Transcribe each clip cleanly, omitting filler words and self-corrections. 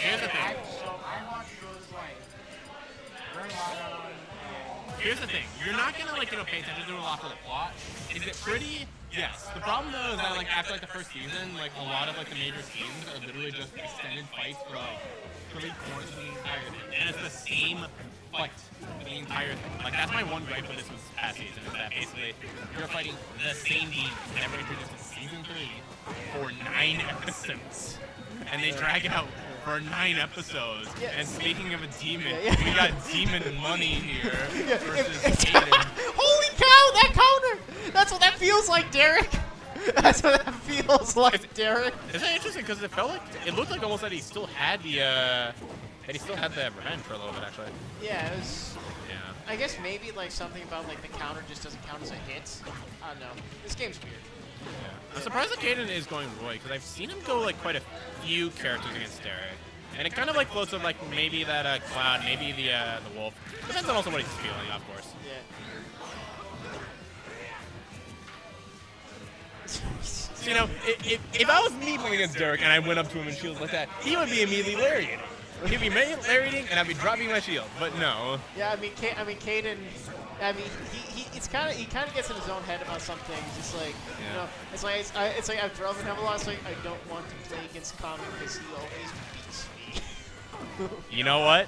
Here's the thing. Here's the thing. You're not gonna pay attention to a lot for the plot. Is it pretty? Yes. The problem though is that after the first season, a lot of the major scenes are literally just extended fights for 3/4 of the entire thing, and it's the same fight for the entire thing. That's my one gripe with this past season is that basically you're fighting the same team that were introduced in season 3 for 9 episodes, and they drag it out for 9 episodes. Yes. And speaking of a demon, we got demon money here versus Kaden. Holy cow, that counter! That's what that feels like, Derek. That's what that feels like, Derek. Isn't that interesting? Because it looked like almost that he still had the revenge for a little bit, actually. Yeah, it was. Yeah. I guess maybe something about the counter just doesn't count as a hit. I don't know. This game's weird. Yeah. I'm surprised that Kaden is going Roy because I've seen him go quite a few characters against Derek, and it kind of floats with maybe that Cloud, maybe the Wolf. Depends on also what he's feeling, of course. Yeah. So, if I was me playing against Derek and I went up to him and shields like that, he would be immediately lariating. He'd be lariating and I'd be dropping my shield, but no. Yeah, I mean, Kaden. He kind of gets in his own head about some things. It's it's like I've drove and have a lot. It's I don't want to play against Common because he always beats me. You know what?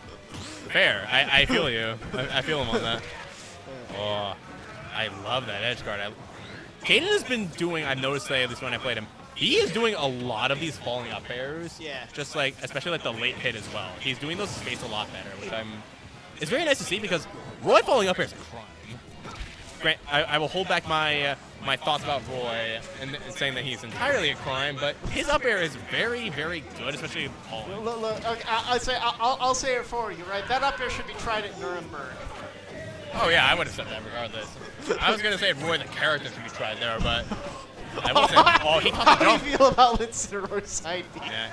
Fair. I feel you. I feel him on that. Oh, I love that edge guard. Kaden has been doing, I've noticed today, at least when I played him, he is doing a lot of these falling up airs. Yeah. Just especially the late hit as well. He's doing those spaced a lot better, which it's very nice to see because Roy falling up air is a crime. Grant, I will hold back my thoughts about Roy and saying that he's entirely a crime, but his up air is very, very good, especially falling. Look, okay, I'll say it for you, right? That up air should be tried at Nuremberg. Oh yeah, I would have said that regardless. I was gonna say Roy the character should be tried there, but I would say, he caught the jump. How do you feel about Incineroar's side B? Yeah,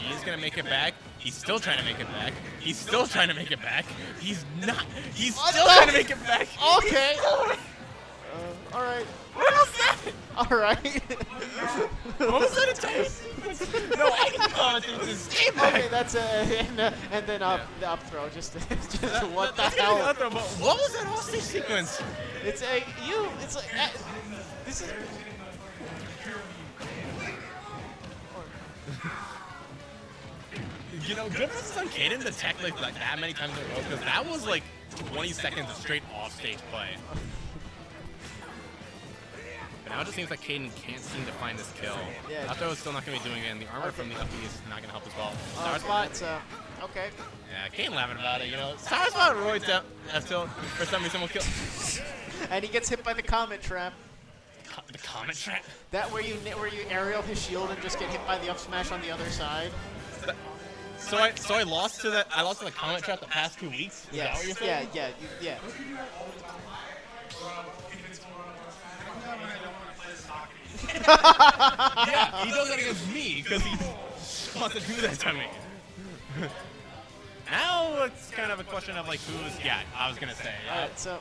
he's gonna make it back. He's still trying to make it back. He's still trying to make it back. He's not. He's still trying to make it back. Okay. All right. What was that? All right. What was that attack? No, I can comment it was escape back. Okay, that's and then the up throw. Just what the hell? But what was that hostage sequence? It's this is. Good versus on Kaden to tech that many times in a row, because that was 20 seconds of straight off-stage play. But now it just seems like Kaden can't seem to find this kill. Yeah. After it's still not going to be doing it, and the armor from the up B is not going to help as well. Star spot, okay. Yeah, Kaden laughing about it, Star spot Roy still, for some reason, will kill. And he gets hit by the Comet Trap. The Comet Trap? That where you aerial his shield and just get hit by the up smash on the other side. So I lost to the Comet Trap the past 2 weeks? Is that what you're saying? Yeah. Yeah, he does that against me because he wants to do that to me. Now it's kind of a question of who's. Yeah, I was gonna say. Alright, so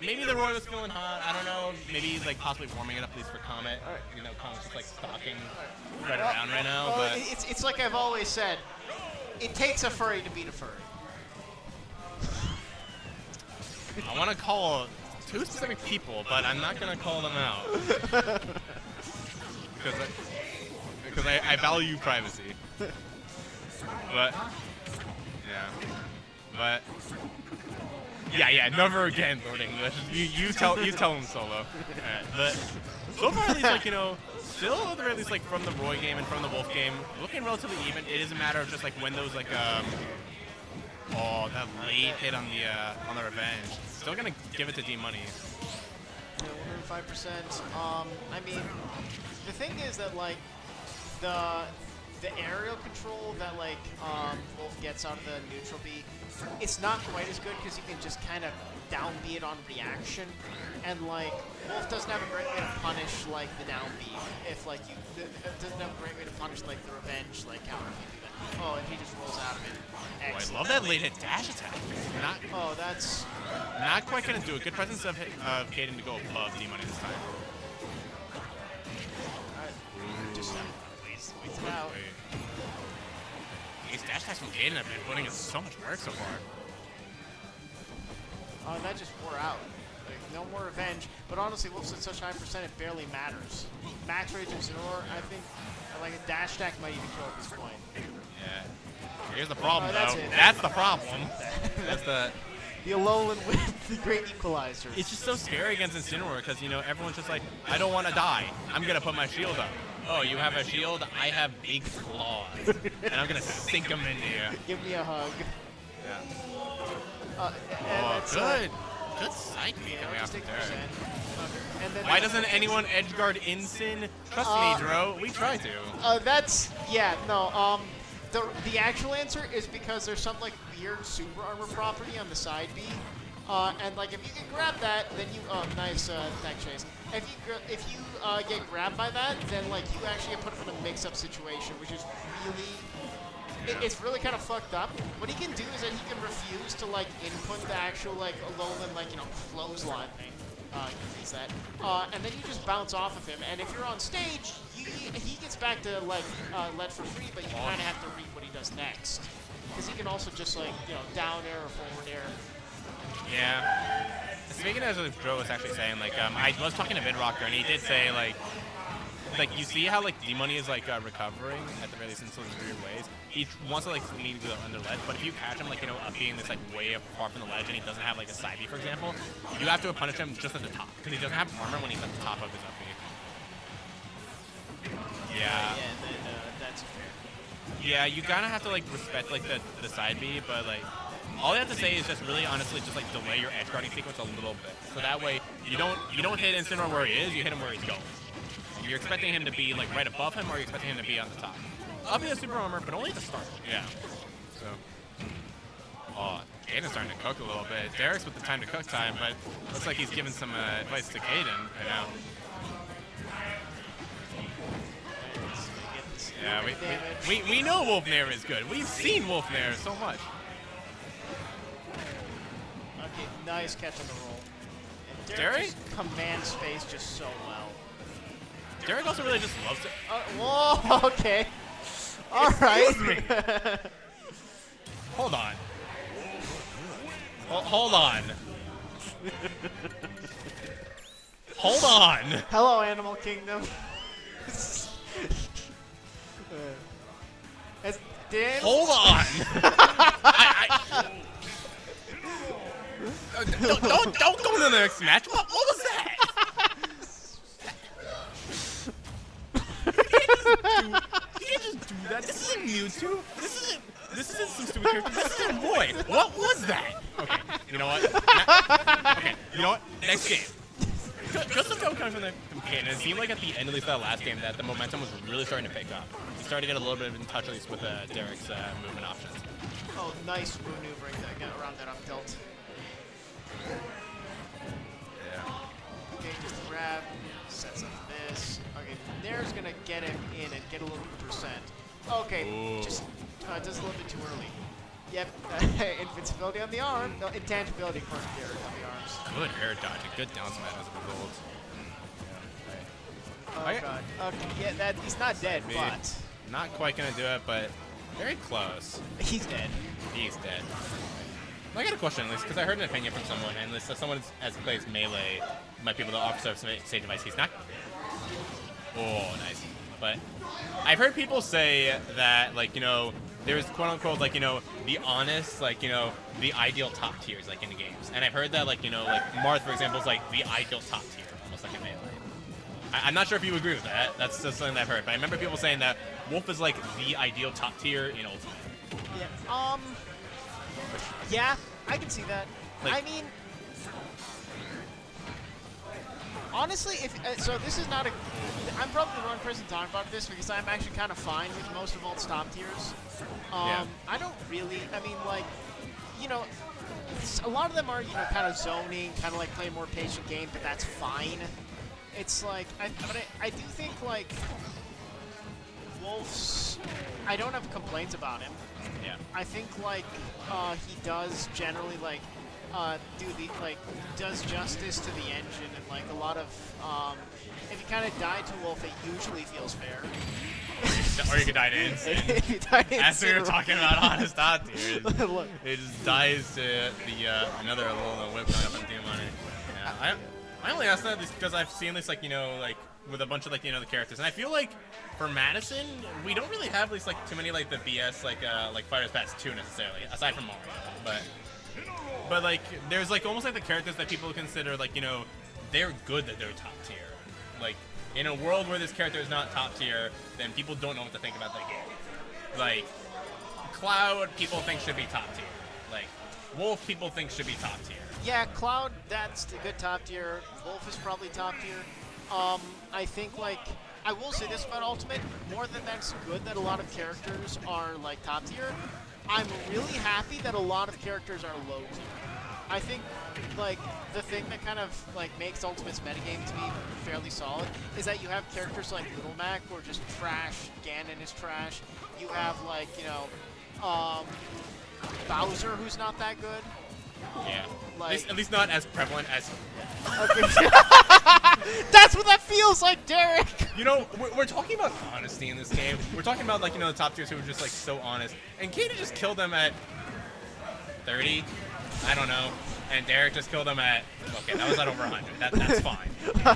maybe the Roy was feeling hot. I don't know. Maybe he's possibly warming it up at least for Comet. Right. Comet's just stalking right around right now. Well, but it's like I've always said. It takes a furry to beat a furry. I want to call 2 specific people, but I'm not gonna call them out because I value privacy. But yeah, never again, Lord English. You tell him solo. But so far, at least still at the very least from the Roy game and from the Wolf game, looking relatively even. It is a matter of just when those that late hit on the revenge. Still gonna give it to D Money. Yeah, 105%. I mean, the thing is that the aerial control that Wolf gets out of the neutral B, it's not quite as good because you can just kind of down B it on reaction, and Wolf doesn't have a great way to punish the down B if doesn't have a great way to punish the revenge counter. Oh, and he just rolls out of it. Oh, I love that late hit dash attack. That's not quite gonna do it. Good presence of Kaden to go above D Money this time. Alright. Just waits it out. Kaden have been putting in so much work so far. That just wore out. Like, no more revenge. But honestly, Wolf's at such high percent, it barely matters. Max Rage Incineroar, I think, like a dash attack might even kill at this point. Yeah. Here's the problem, that's though. it. That's the problem. That's the... The Alolan with the Great Equalizer. It's just so scary against Incineroar because, you know, everyone's just like, I don't want to die. I'm going to put my shield up. Oh, you have a shield? I have big claws. And I'm going to sink them into you. Give me a hug. Yeah. And good. Good side B coming off the Derek. And then Why doesn't anyone edgeguard Incin? Trust me, Dro. We try to. The actual answer is because there's some like weird super armor property on the side B, and like if you can grab that, then you nice attack chase. If you get grabbed by that, then like you actually get put in a mix-up situation, which is really it's really kind of fucked up. What he can do is that he can refuse to like input the actual like Alolan like clothesline thing. Use that, and then you just bounce off of him. And if you're on stage, he gets back to like lead for free, but you kind of have to read what he does next, because he can also just like down air or forward air. Yeah. Speaking as if Dro was actually saying, like I was talking to Vidrocker, and he did say like you see how like D-Money is like recovering at the very least in some weird ways. He wants to like need to go under ledge, but if you catch him like up being this like way far from the ledge and he doesn't have like a side B, for example, you have to punish him just at the top because he doesn't have armor when he's at the top of his up B. Yeah. That's fair. Yeah, you kind of have to like respect like the side B, but like all you have to say is just really honestly just like delay your edge guarding sequence a little bit, so that way you don't hit Incineroar where he is, you hit him where he's going. You're expecting him to be like right above him, or you're expecting him to be on the top. Up in the super armor, but only at the start. Yeah. So. Oh, Kaden's starting to cook a little bit. Derek's with the time to cook time, but looks like he's giving some advice to Kaden right now. Yeah, we know Wolfnair is good. We've seen Wolfnair so much. Okay, nice catch on the roll. And Derek just commands space just so well. Derek also really just loves it. Whoa, okay. All right. Hold on. Hold on. Hold on. Hello, Animal Kingdom. Hold on. Don't go to the next match. What was that? You can't just do that. This isn't Mewtwo. This isn't some stupid character. This isn't Roy. What was that? Okay, you know what? Okay, you know what? Next game. Just to go coming from Kaden, it seemed like at the end, at least that last game, that the momentum was really starting to pick up. He started to get a little bit in touch, at least with Derek's movement options. Oh, nice maneuvering around that up tilt. Yeah. Okay, just grab, sets up this. Okay, Nair's gonna get him in and get a little percent. Okay, Ooh. just does a little bit too early. Yep, invincibility on the arm. No, intangibility according to Derek on the arms. Good air dodge, a good down smash as a result. Oh god. Okay, yeah, he's not dead, but not quite gonna do it, but very close. he's dead. He's dead. I got a question, at least, because I heard an opinion from someone, and if someone as plays Melee might be able to offer some stage advice. He's not. Oh, nice. But I've heard people say that, like, there's quote unquote, like, the honest, like, the ideal top tiers, like, in the games. And I've heard that, like, like Marth, for example, is like the ideal top tier, almost like in Melee. I'm not sure if you agree with that. That's just something that I've heard. But I remember people saying that Wolf is like the ideal top tier in Ultimate. Yeah. Yeah, I can see that. Like, I mean, honestly, so this is not a. I'm probably the wrong person to talk about this because I'm actually kind of fine with most of Ult's top tiers. Yeah. I don't really. I mean, like, a lot of them are kind of zoning, kind of like playing more patient game, but that's fine. It's like, I do think like Wolf's. I don't have complaints about him. Yeah. I think like he does generally like does justice to the engine and like a lot of if you kind of die to Wolf, it usually feels fair. Or you could die to Insane. If you die to As we were Incineroar. talking about honest top tier, Look. it just dies to the another little whip coming up on Team Money. Yeah, I only asked that just because I've seen this like like with a bunch of like the characters, and I feel like for Madison we don't really have at least like too many like the BS like Fighters Pass 2 necessarily, aside from Mario, but like there's like almost like the characters that people consider like they're good that they're top tier. Like in a world where this character is not top tier, then people don't know what to think about that game. Like Cloud, people think should be top tier. Like Wolf, people think should be top tier. Yeah, Cloud, that's the good top tier. Wolf is probably top tier. I think, like, I will say this about Ultimate, more than that's good that a lot of characters are, like, top tier, I'm really happy that a lot of characters are low tier. I think, like, the thing that kind of, like, makes Ultimate's metagame to be fairly solid is that you have characters like Little Mac who are just trash, Ganon is trash, you have, like, Bowser who's not that good. Yeah, Like, at least not as prevalent as... Okay. That's what that feels like, Derek! We're talking about honesty in this game. We're talking about, like, the top tiers who are just, like, so honest. And Kaden just killed them at 30? I don't know. And Derek just killed them at... Okay, that was at over 100. That's fine.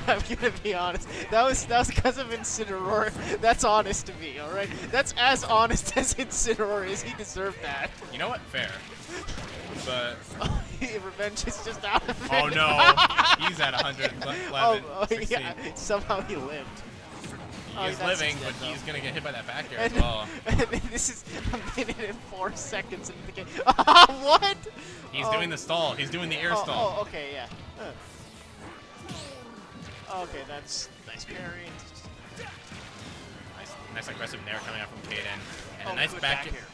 I'm gonna be honest. That was because of Incineroar. That's honest to me, alright? That's as honest as Incineroar is. He deserved that. You know what? Fair. But... Revenge is just out of it. Oh, no. He's at 111. Oh, yeah. Somehow he lived. He is living, but though. he's going to get hit by that back air as well. And this is a minute and 4 seconds into the game. What? He's doing the stall. He's doing the air stall. Oh, okay, yeah. Okay, that's nice parry. Nice aggressive nair coming out from Kaden. And a Oh, nice good back back air.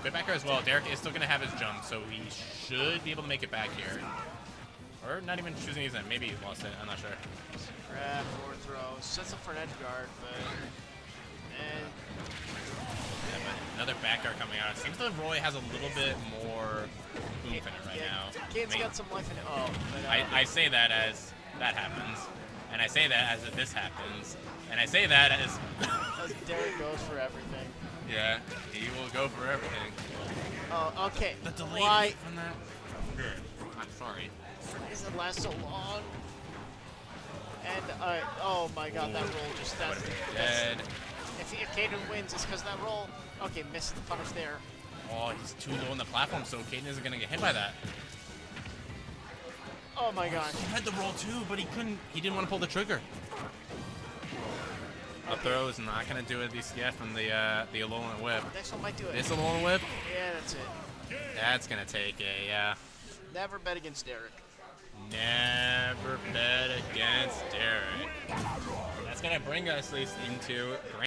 Good back air as well. Derek is still going to have his jump, so he should be able to make it back here. Or not even choosing to use it. Maybe he lost it. I'm not sure. Grab, forward throw. Sets up for an edge guard, but... And... Yeah, but another back air coming out. It seems that Roy has a little bit more oomph in it right now. Kaden's got some life in it. Oh, but, I say that as that happens. And I say that as this happens. And I say that as... as Derek goes for everything. Yeah, he will go for everything. Oh, okay. The delay Why from that. I'm sorry. does it last so long? And, oh my god, that roll just, that's dead. If Kaden wins, it's because of that roll. Okay, missed the punish there. Oh, he's too low on the platform, so Kaden isn't going to get hit by that. Oh my gosh. He had the roll too, but he couldn't. He didn't want to pull the trigger. Up throw is not going to do it. From the Alolan Whip. Next one might do it. This Alolan Whip? Yeah, that's it. That's going to take a, yeah. Never bet against Derek. Never bet against Derek. That's going to bring us at least into